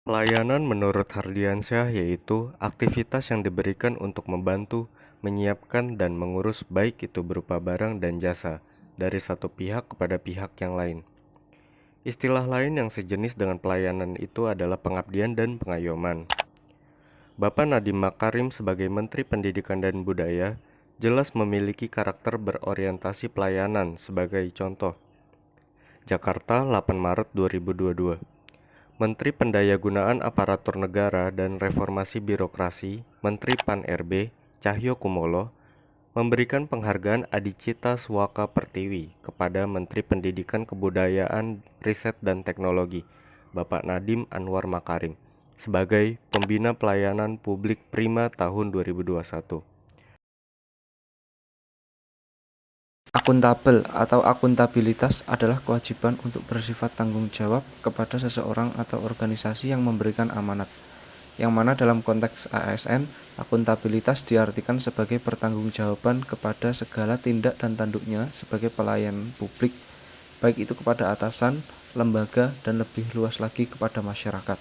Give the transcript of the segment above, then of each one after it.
Pelayanan menurut Hardiansyah yaitu aktivitas yang diberikan untuk membantu, menyiapkan, dan mengurus baik itu berupa barang dan jasa dari satu pihak kepada pihak yang lain. Istilah lain yang sejenis dengan pelayanan itu adalah pengabdian dan pengayoman. Bapak Nadiem Makarim sebagai Menteri Pendidikan dan Budaya jelas memiliki karakter berorientasi pelayanan sebagai contoh. Jakarta, 8 Maret 2022. Menteri Pendayagunaan Aparatur Negara dan Reformasi Birokrasi, Menteri Pan-RB, Cahyokumolo, memberikan penghargaan Adicita Suwaka Pertiwi kepada Menteri Pendidikan Kebudayaan, Riset dan Teknologi, Bapak Nadiem Anwar Makarim, sebagai Pembina Pelayanan Publik Prima tahun 2021. Akuntabel atau akuntabilitas adalah kewajiban untuk bersifat tanggung jawab kepada seseorang atau organisasi yang memberikan amanat, yang mana dalam konteks ASN, akuntabilitas diartikan sebagai pertanggungjawaban kepada segala tindak dan tanduknya sebagai pelayan publik, baik itu kepada atasan, lembaga, dan lebih luas lagi kepada masyarakat.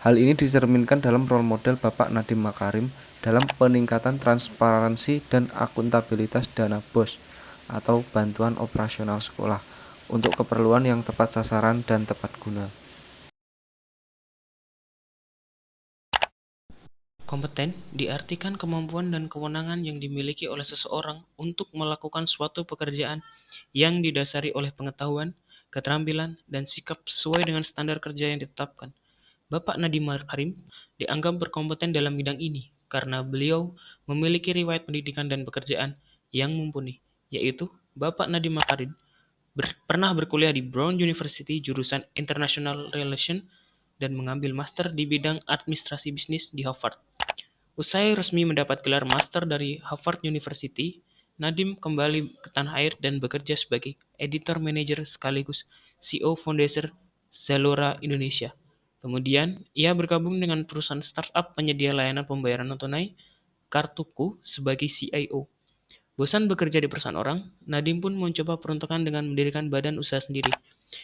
Hal ini dicerminkan dalam role model Bapak Nadiem Makarim dalam peningkatan transparansi dan akuntabilitas dana BOS atau bantuan operasional sekolah untuk keperluan yang tepat sasaran dan tepat guna. Kompeten diartikan kemampuan dan kewenangan yang dimiliki oleh seseorang untuk melakukan suatu pekerjaan yang didasari oleh pengetahuan, keterampilan, dan sikap sesuai dengan standar kerja yang ditetapkan. Bapak Nadiem Makarim dianggap berkompeten dalam bidang ini karena beliau memiliki riwayat pendidikan dan pekerjaan yang mumpuni, yaitu Bapak Nadiem Makarim pernah berkuliah di Brown University jurusan International Relations dan mengambil master di bidang administrasi bisnis di Harvard. Usai resmi mendapat gelar master dari Harvard University, Nadiem kembali ke tanah air dan bekerja sebagai editor manager sekaligus CEO founder Zalora Indonesia. Kemudian, ia bergabung dengan perusahaan startup penyedia layanan pembayaran non-tunai, Kartuku, sebagai CIO. Bosan bekerja di perusahaan orang, Nadiem pun mencoba peruntukan dengan mendirikan badan usaha sendiri.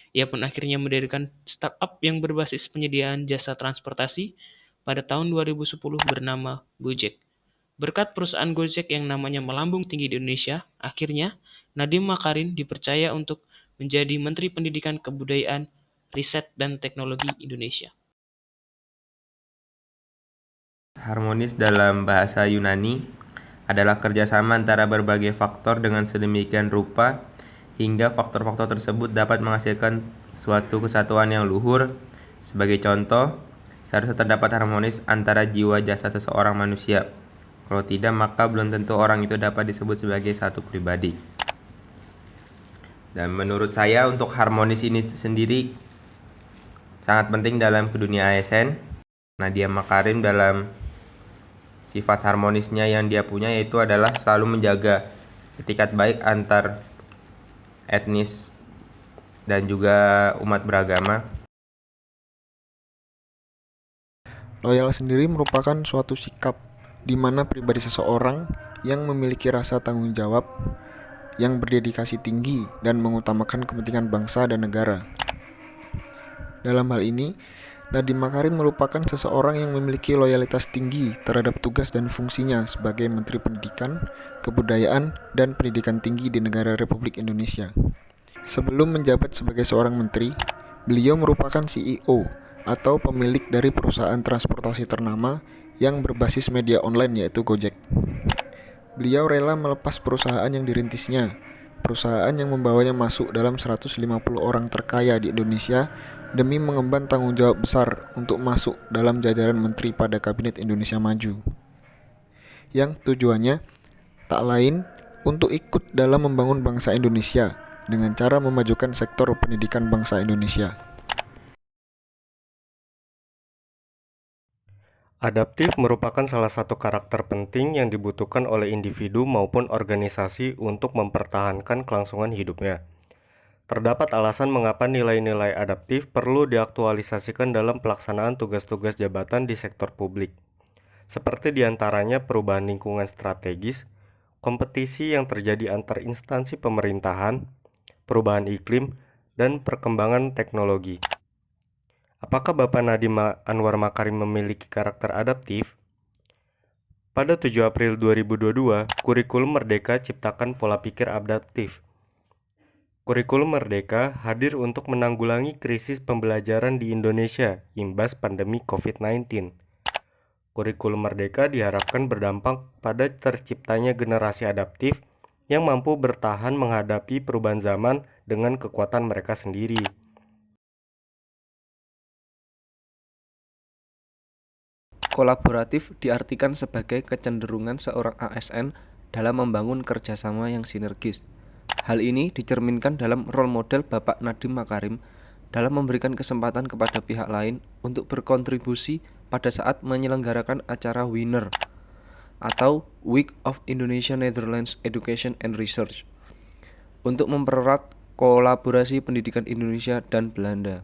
Ia pun akhirnya mendirikan startup yang berbasis penyediaan jasa transportasi pada tahun 2010 bernama Gojek. Berkat perusahaan Gojek yang namanya melambung tinggi di Indonesia, akhirnya Nadiem Makarim dipercaya untuk menjadi Menteri Pendidikan Kebudayaan, Riset dan Teknologi Indonesia. Harmonis dalam bahasa Yunani adalah kerjasama antara berbagai faktor dengan sedemikian rupa hingga faktor-faktor tersebut dapat menghasilkan suatu kesatuan yang luhur. Sebagai contoh, seharusnya terdapat harmonis antara jiwa jasa seseorang manusia. Kalau tidak, maka belum tentu orang itu dapat disebut sebagai satu pribadi. Dan menurut saya untuk harmonis ini sendiri sangat penting dalam dunia ASN. Nadiem Makarim dalam sifat harmonisnya yang dia punya yaitu adalah selalu menjaga etikat baik antar etnis dan juga umat beragama. Loyal sendiri merupakan suatu sikap di mana pribadi seseorang yang memiliki rasa tanggung jawab, yang berdedikasi tinggi dan mengutamakan kepentingan bangsa dan negara. Dalam hal ini, Nadiem Makarim merupakan seseorang yang memiliki loyalitas tinggi terhadap tugas dan fungsinya sebagai Menteri Pendidikan, Kebudayaan, dan Pendidikan Tinggi di negara Republik Indonesia. Sebelum menjabat sebagai seorang menteri, beliau merupakan CEO atau pemilik dari perusahaan transportasi ternama yang berbasis media online yaitu Gojek. Beliau rela melepas perusahaan yang dirintisnya, perusahaan yang membawanya masuk dalam 150 orang terkaya di Indonesia demi mengemban tanggung jawab besar untuk masuk dalam jajaran menteri pada Kabinet Indonesia Maju. Yang tujuannya tak lain untuk ikut dalam membangun bangsa Indonesia dengan cara memajukan sektor pendidikan bangsa Indonesia. Adaptif merupakan salah satu karakter penting yang dibutuhkan oleh individu maupun organisasi untuk mempertahankan kelangsungan hidupnya. Terdapat alasan mengapa nilai-nilai adaptif perlu diaktualisasikan dalam pelaksanaan tugas-tugas jabatan di sektor publik, seperti diantaranya perubahan lingkungan strategis, kompetisi yang terjadi antar instansi pemerintahan, perubahan iklim, dan perkembangan teknologi. Apakah Bapak Nadiem Anwar Makarim memiliki karakter adaptif? Pada 7 April 2022, Kurikulum Merdeka ciptakan pola pikir adaptif. Kurikulum Merdeka hadir untuk menanggulangi krisis pembelajaran di Indonesia imbas pandemi COVID-19. Kurikulum Merdeka diharapkan berdampak pada terciptanya generasi adaptif yang mampu bertahan menghadapi perubahan zaman dengan kekuatan mereka sendiri. Kolaboratif diartikan sebagai kecenderungan seorang ASN dalam membangun kerjasama yang sinergis. Hal ini dicerminkan dalam role model Bapak Nadiem Makarim dalam memberikan kesempatan kepada pihak lain untuk berkontribusi pada saat menyelenggarakan acara WINER atau Week of Indonesia Netherlands Education and Research untuk mempererat kolaborasi pendidikan Indonesia dan Belanda.